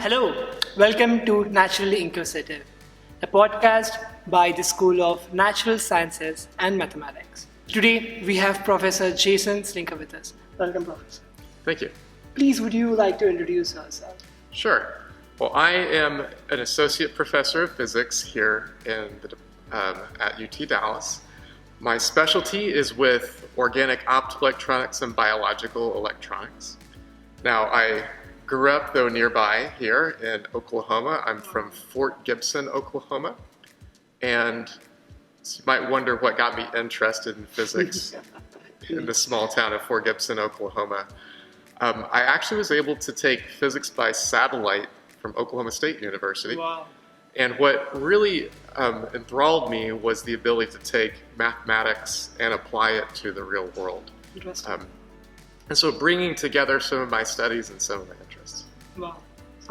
Hello, welcome to Naturally Inquisitive, a podcast by the School of Natural Sciences and Mathematics. Today we have Professor Jason Slinker with us. Welcome, Professor. Thank you. Please, would you like to introduce yourself? Sure. Well, I am an associate professor of physics here at UT Dallas. My specialty is with organic optoelectronics and biological electronics. Now, I grew up, though, nearby here in Oklahoma. I'm from Fort Gibson, Oklahoma. And you might wonder what got me interested in physics in the small town of Fort Gibson, Oklahoma. I actually was able to take physics by satellite from Oklahoma State University. Wow. And what really enthralled me was the ability to take mathematics and apply it to the real world. Interesting. And so bringing together some of my studies and some of my interests. Wow,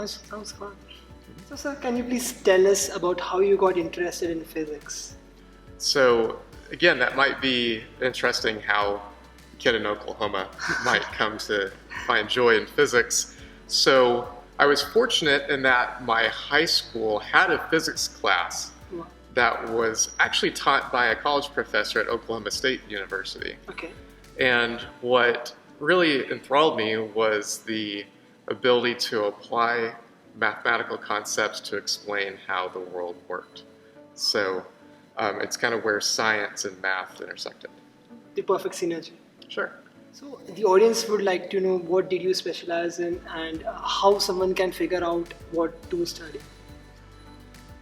sounds fun. So, sir, can you please tell us about how you got interested in physics? So, again, that might be interesting how a kid in Oklahoma might come to find joy in physics. So, I was fortunate in that my high school had a physics class that was actually taught by a college professor at Oklahoma State University. Okay. And what really enthralled me was the ability to apply mathematical concepts to explain how the world worked. So it's kind of where science and math intersected. The perfect synergy. Sure. So the audience would like to know what did you specialize in and how someone can figure out what to study.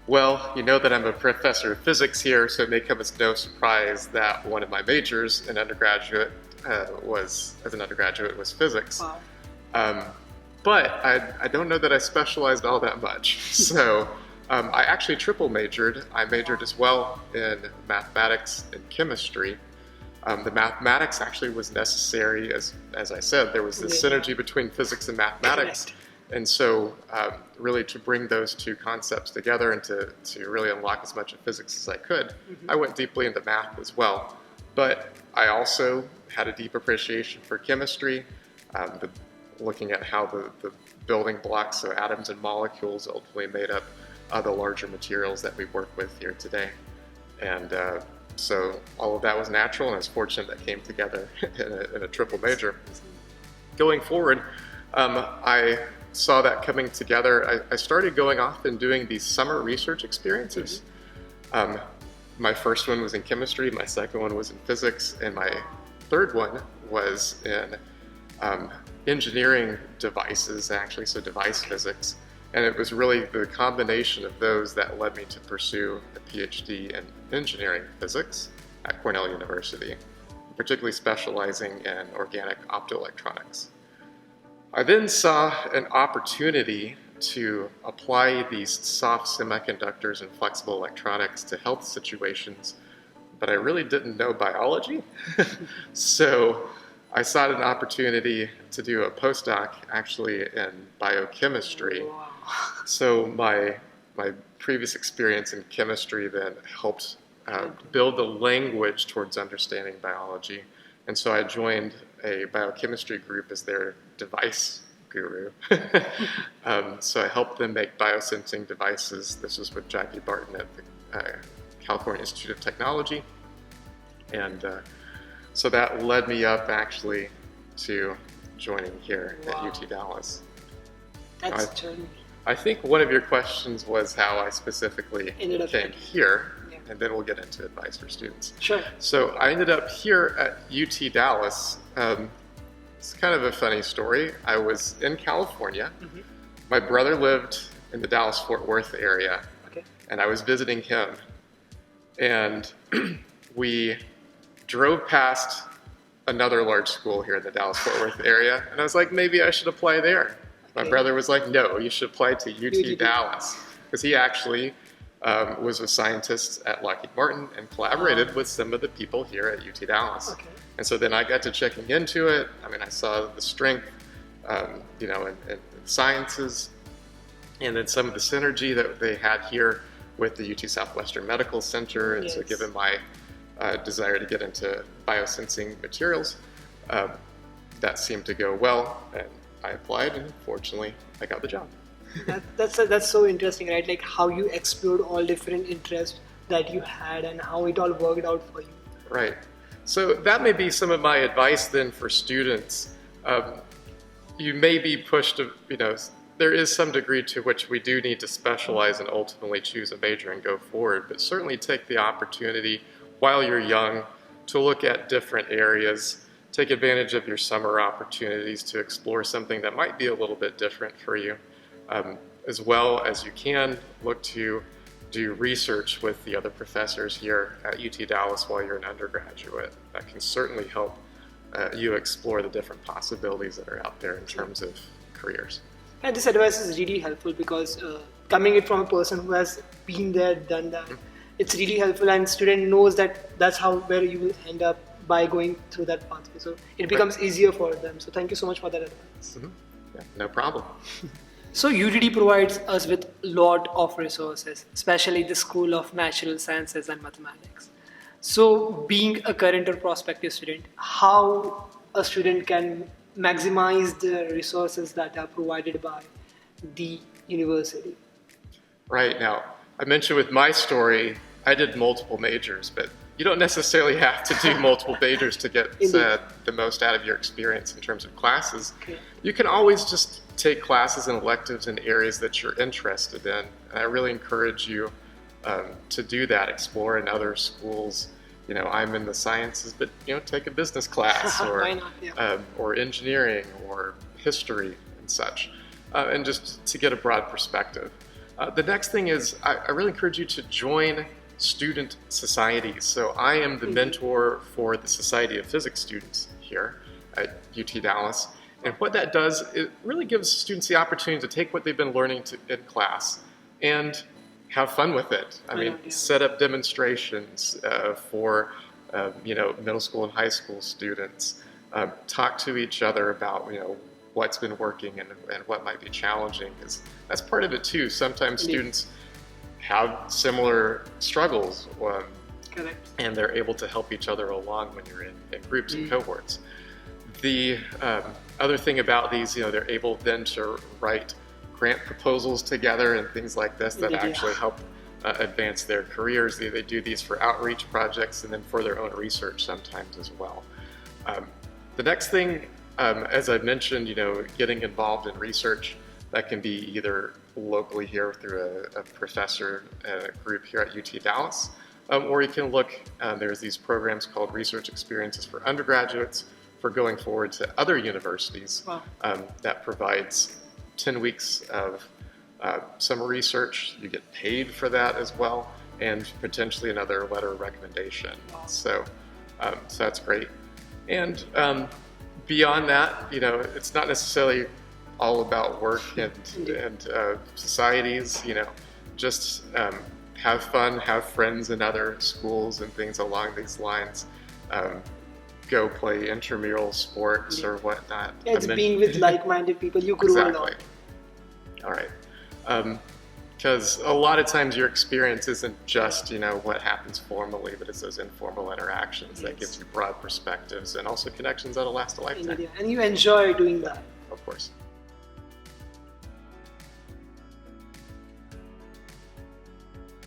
Well, you know that I'm a professor of physics here, so it may come as no surprise that one of my majors in undergraduate was physics. Wow. But I don't know that I specialized all that much. So I actually triple majored. I majored as well in mathematics and chemistry. The mathematics actually was necessary, as I said, there was this synergy between physics and mathematics. Correct. And so really to bring those two concepts together and to really unlock as much of physics as I could, I went deeply into math as well. But I also had a deep appreciation for chemistry, looking at how the building blocks, so atoms and molecules, ultimately made up the larger materials that we work with here today. And so all of that was natural, and I was fortunate that came together in a triple major. Going forward, I saw that coming together. I started going off and doing these summer research experiences. My first one was in chemistry, my second one was in physics, and my third one was in engineering devices, actually, so device physics. And it was really the combination of those that led me to pursue a Ph.D. in engineering physics at Cornell University, particularly specializing in organic optoelectronics. I then saw an opportunity to apply these soft semiconductors and flexible electronics to health situations, but I really didn't know biology. So I sought an opportunity to do a postdoc actually in biochemistry. Wow. So my previous experience in chemistry then helped build the language towards understanding biology. And so I joined a biochemistry group as their device guru. So I helped them make biosensing devices. This was with Jackie Barton at the California Institute of Technology. And so that led me up actually to joining here at UT Dallas. That's a journey. I think one of your questions was how I specifically came here, and then we'll get into advice for students. Sure. So I ended up here at UT Dallas. It's kind of a funny story. I was in California. My brother lived in the Dallas-Fort Worth area, and I was visiting him. And we drove past another large school here in the Dallas-Fort Worth area, and I was like, maybe I should apply there. My brother was like, no, you should apply to UT Dallas, because he actually was a scientist at Lockheed Martin and collaborated with some of the people here at UT Dallas. And so then I got to checking into it. I mean, I saw the strength, in sciences, and then some of the synergy that they had here with the UT Southwestern Medical Center. And so given my desire to get into biosensing materials, that seemed to go well. And I applied, and fortunately, I got the job. That's so interesting, right? Like how you explored all different interests that you had and how it all worked out for you. Right. So that may be some of my advice then for students. You may be pushed to, there is some degree to which we do need to specialize and ultimately choose a major and go forward, but certainly take the opportunity while you're young to look at different areas, take advantage of your summer opportunities to explore something that might be a little bit different for you. As well as you can, look to do research with the other professors here at UT Dallas while you're an undergraduate. That can certainly help you explore the different possibilities that are out there in terms of careers. And this advice is really helpful because coming it from a person who has been there, done that, it's really helpful, and student knows that that's where you will end up by going through that pathway. So it becomes easier for them. So thank you so much for that advice. Yeah, no problem. So UTD provides us with a lot of resources, especially the School of Natural Sciences and Mathematics. So being a current or prospective student, how a student can maximize the resources that are provided by the university? Right. Now, I mentioned with my story, I did multiple majors, but you don't necessarily have to do multiple majors to get the most out of your experience in terms of classes. Okay. You can always just take classes and electives in areas that you're interested in. And I really encourage you to do that, explore in other schools. I'm in the sciences, but take a business class or engineering or history and such, and just to get a broad perspective. The next thing is I really encourage you to join student societies. So I am the mentor for the Society of Physics students here at UT Dallas. And what that does, it really gives students the opportunity to take what they've been learning in class and have fun with it. I mean, set up demonstrations for middle school and high school students. Talk to each other about what's been working and what might be challenging, because that's part of it too. Sometimes students have similar struggles, and they're able to help each other along when you're in groups and cohorts. The other thing about these, they're able then to write grant proposals together and things like this that actually help advance their careers. They do these for outreach projects and then for their own research sometimes as well. The next thing, as I mentioned, getting involved in research, that can be either locally here through a professor group here at UT Dallas, or you can look, there's these programs called Research Experiences for Undergraduates for going forward to other universities. That provides 10 weeks of summer research. You get paid for that as well, and potentially another letter of recommendation. So that's great. And beyond that, it's not necessarily all about work and societies. Just have fun, have friends in other schools and things along these lines. Go play intramural sports or whatnot. Yeah, it's being with like-minded people. You grow a lot. All right. Because a lot of times your experience isn't just what happens formally, but it's those informal interactions that gives you broad perspectives and also connections that'll last a lifetime. And you enjoy doing that. Of course.